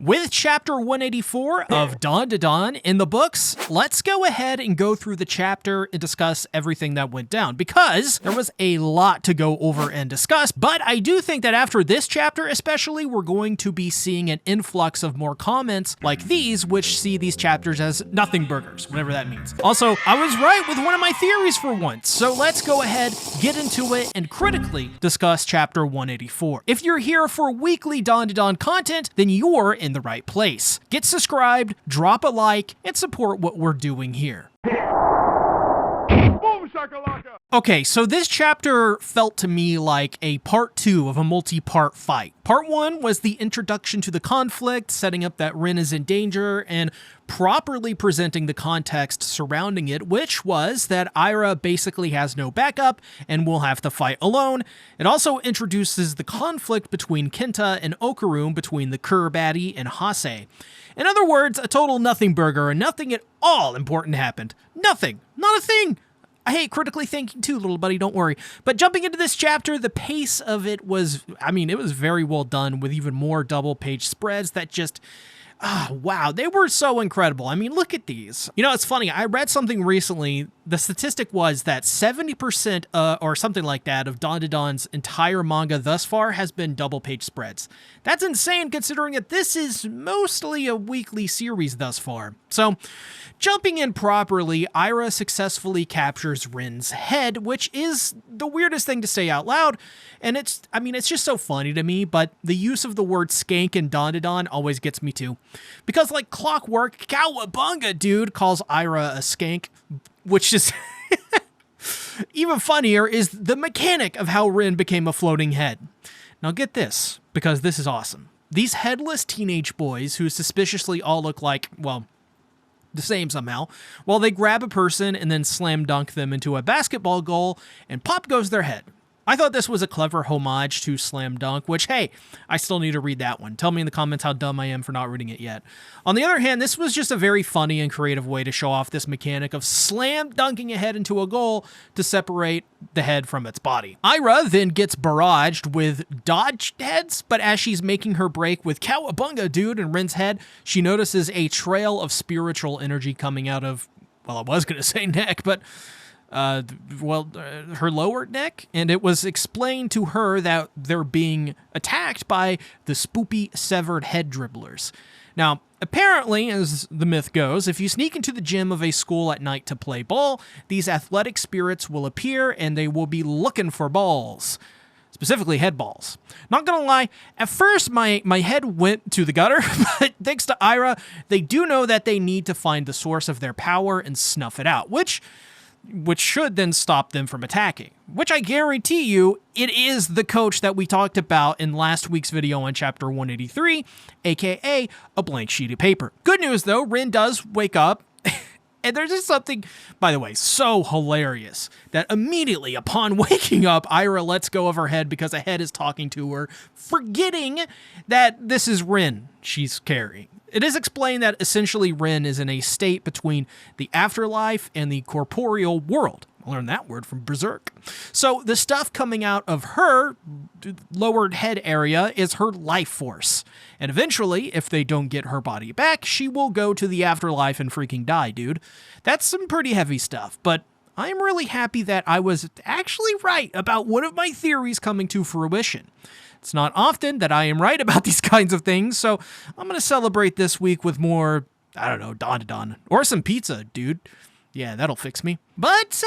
With chapter 184 of Dandadan in the books, let's go ahead and go through the chapter and discuss everything that went down, because there was a lot to go over and discuss, but I do think that after this chapter especially, we're going to be seeing an influx of more comments like these, which see these chapters as nothing burgers, whatever that means. Also, I was right with one of my theories for once, so let's go ahead, get into it, and critically discuss chapter 184. If you're here for weekly Dandadan content, then you're in the right place. Get subscribed, drop a like, and support what we're doing here. Okay, so this chapter felt to me like a part 2 of a multi-part fight. Part 1 was the introduction to the conflict, setting up that Rin is in danger, and properly presenting the context surrounding it, which was that Ira basically has no backup and will have to fight alone. It also introduces the conflict between Kenta and Okarum, between the Kur baddie and Hase. In other words, a total nothing burger, and nothing at all important happened. Nothing. Not a thing. I hate critically thinking too, little buddy, don't worry. But jumping into this chapter, the pace of it was, it was very well done, with even more double page spreads that just, wow, they were so incredible. I mean, look at these. You know, it's funny, I read something recently, the statistic was that 70% or something like that of Dandadan's entire manga thus far has been double page spreads. That's insane considering that this is mostly a weekly series thus far. So, jumping in properly, Ira successfully captures Rin's head, which is the weirdest thing to say out loud, and it's just so funny to me, but the use of the word skank in Dandadan always gets me too. Because like clockwork, Cowabunga dude calls Ira a skank, which is even funnier is the mechanic of how Rin became a floating head. Now get this, because this is awesome. These headless teenage boys who suspiciously all look like, well, the same somehow, well, they grab a person and then slam dunk them into a basketball goal, and pop goes their head. I thought this was a clever homage to Slam Dunk, which, hey, I still need to read that one. Tell me in the comments how dumb I am for not reading it yet. On the other hand, this was just a very funny and creative way to show off this mechanic of slam dunking a head into a goal to separate the head from its body. Ira then gets barraged with dodged heads, but as she's making her break with Cowabunga dude and Rin's head, she notices a trail of spiritual energy coming out of, well, I was going to say neck, but her lower neck, and it was explained to her that they're being attacked by the spoopy severed head dribblers. Now, apparently, as the myth goes, if you sneak into the gym of a school at night to play ball, these athletic spirits will appear and they will be looking for balls. Specifically head balls. Not gonna lie, at first my head went to the gutter, but thanks to Ira, they do know that they need to find the source of their power and snuff it out, which should then stop them from attacking. Which I guarantee you, it is the coach that we talked about in last week's video on chapter 183, aka a blank sheet of paper. Good news though, Rin does wake up, and there's just something, by the way, so hilarious, that immediately upon waking up, Ira lets go of her head because a head is talking to her, forgetting that this is Rin she's carrying. It is explained that essentially Rin is in a state between the afterlife and the corporeal world. I learned that word from Berserk. So the stuff coming out of her lowered head area is her life force. And eventually, if they don't get her body back, she will go to the afterlife and freaking die, dude. That's some pretty heavy stuff, but I'm really happy that I was actually right about one of my theories coming to fruition. It's not often that I am right about these kinds of things, so I'm going to celebrate this week with more, I don't know, Dandadan. Or some pizza, dude. Yeah, that'll fix me. But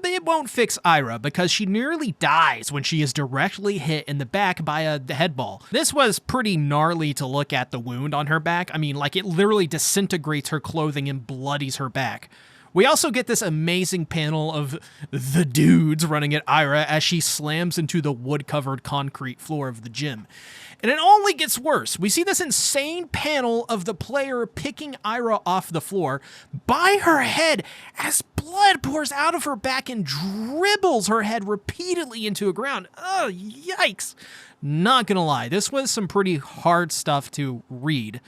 it won't fix Ira, because she nearly dies when she is directly hit in the back by a head ball. This was pretty gnarly to look at, the wound on her back. I mean, like, it literally disintegrates her clothing and bloodies her back. We also get this amazing panel of the dudes running at Ira as she slams into the wood-covered concrete floor of the gym. And it only gets worse. We see this insane panel of the player picking Ira off the floor by her head as blood pours out of her back and dribbles her head repeatedly into the ground. Oh, yikes. Not gonna lie, this was some pretty hard stuff to read,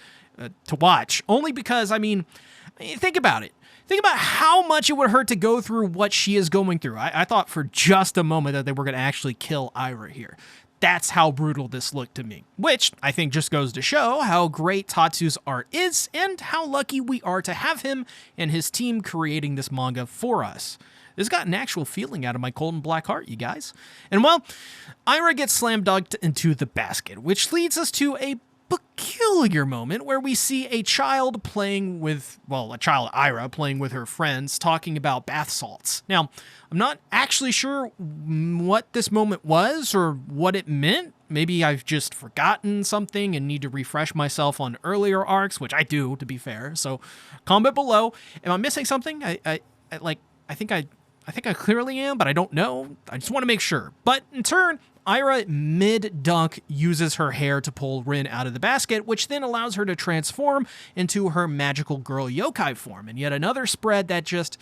to watch. Only because, think about it. Think about how much it would hurt to go through what she is going through. I thought for just a moment that they were going to actually kill Ira here. That's how brutal this looked to me, which I think just goes to show how great Tatsu's art is and how lucky we are to have him and his team creating this manga for us. This got an actual feeling out of my cold and black heart, you guys. And well, Ira gets slam dunked into the basket, which leads us to a peculiar moment where we see a child playing with, well, a child Ira playing with her friends, talking about bath salts. Now, I'm not actually sure what this moment was or what it meant. Maybe I've just forgotten something and need to refresh myself on earlier arcs, which I do, to be fair. So comment below. Am I missing something? I think I clearly am, but I don't know. I just want to make sure. But in turn, Ira mid-dunk uses her hair to pull Rin out of the basket, which then allows her to transform into her magical girl yokai form. And yet another spread that just,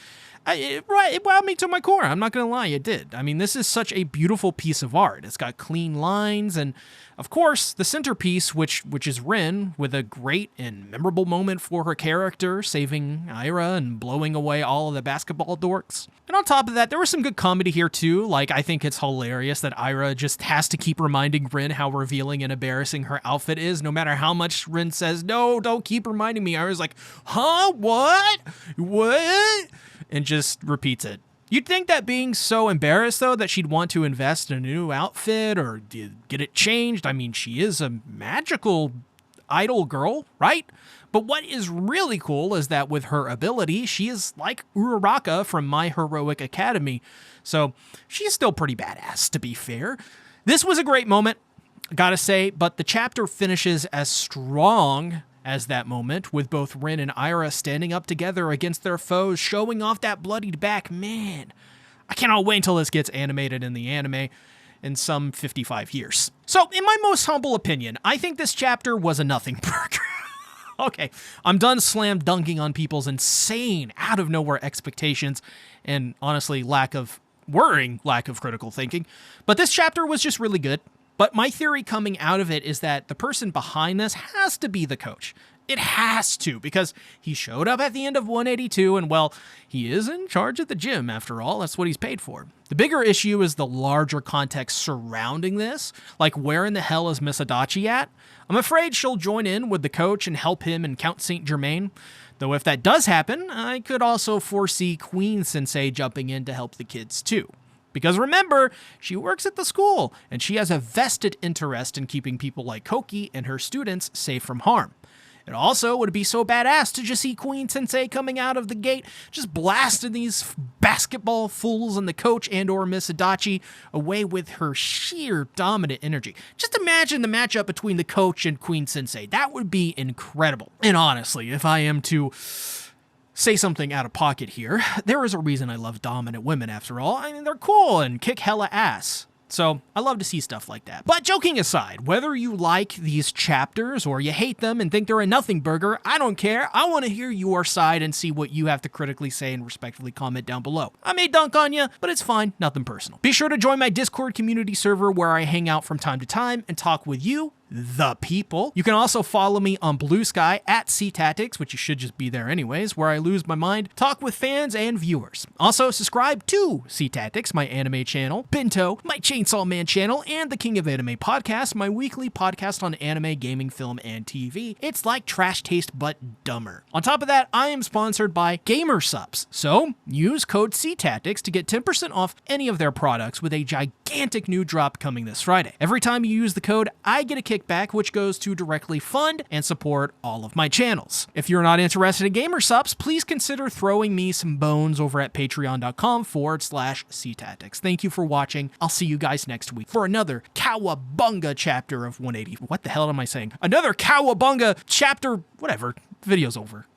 it wowed me to my core. I'm not going to lie, it did. I mean, this is such a beautiful piece of art. It's got clean lines and, of course, the centerpiece, which is Rin, with a great and memorable moment for her character, saving Ira and blowing away all of the basketball dorks. And on top of that, there was some good comedy here too. Like, I think it's hilarious that Ira just has to keep reminding Rin how revealing and embarrassing her outfit is, no matter how much Rin says, no, don't keep reminding me. Ira's like, huh, what? And just repeats it. You'd think that being so embarrassed, though, that she'd want to invest in a new outfit or get it changed. I mean, she is a magical idol girl, right? But what is really cool is that with her ability, she is like Uraraka from My Heroic Academy. So she's still pretty badass, to be fair. This was a great moment, gotta say, but the chapter finishes as strong as that moment, with both Rin and Ira standing up together against their foes, showing off that bloodied back. Man, I cannot wait until this gets animated in the anime in some 55 years. So, in my most humble opinion, I think this chapter was a nothing burger. Okay, I'm done slam dunking on people's insane, out-of-nowhere expectations and, honestly, worrying lack of critical thinking. But this chapter was just really good. But my theory coming out of it is that the person behind this has to be the coach. It has to, because he showed up at the end of 182, and well, he is in charge of the gym after all. That's what he's paid for. The bigger issue is the larger context surrounding this. Like, where in the hell is Miss Adachi at? I'm afraid she'll join in with the coach and help him and Count Saint Germain. Though if that does happen, I could also foresee Queen Sensei jumping in to help the kids too. Because remember, she works at the school, and she has a vested interest in keeping people like Koki and her students safe from harm. It also would be so badass to just see Queen Sensei coming out of the gate, just blasting these basketball fools and the coach and or Miss Adachi away with her sheer dominant energy. Just imagine the matchup between the coach and Queen Sensei. That would be incredible. And honestly, if I am to say something out of pocket here, there is a reason I love dominant women after all. I mean, they're cool and kick hella ass. So I love to see stuff like that. But joking aside, whether you like these chapters or you hate them and think they're a nothing burger, I don't care. I want to hear your side and see what you have to critically say and respectfully comment down below. I may dunk on you, but it's fine, nothing personal. Be sure to join my Discord community server where I hang out from time to time and talk with you, the people. You can also follow me on Blue Sky at CTactics, which you should just be there anyways, where I lose my mind, talk with fans and viewers. Also, subscribe to CTactics, my anime channel, Bento, my Chainsaw Man channel, and the King of Anime podcast, my weekly podcast on anime, gaming, film, and TV. It's like Trash Taste, but dumber. On top of that, I am sponsored by GamerSupps, so use code CTactics to get 10% off any of their products with a gigantic new drop coming this Friday. Every time you use the code, I get a kickback, which goes to directly fund and support all of my channels. If you're not interested in GamerSupps, please consider throwing me some bones over at patreon.com/CTactics. Thank you for watching. I'll see you guys next week for another Cowabunga chapter of 180. What the hell am I saying? Another Cowabunga chapter, whatever. Video's over.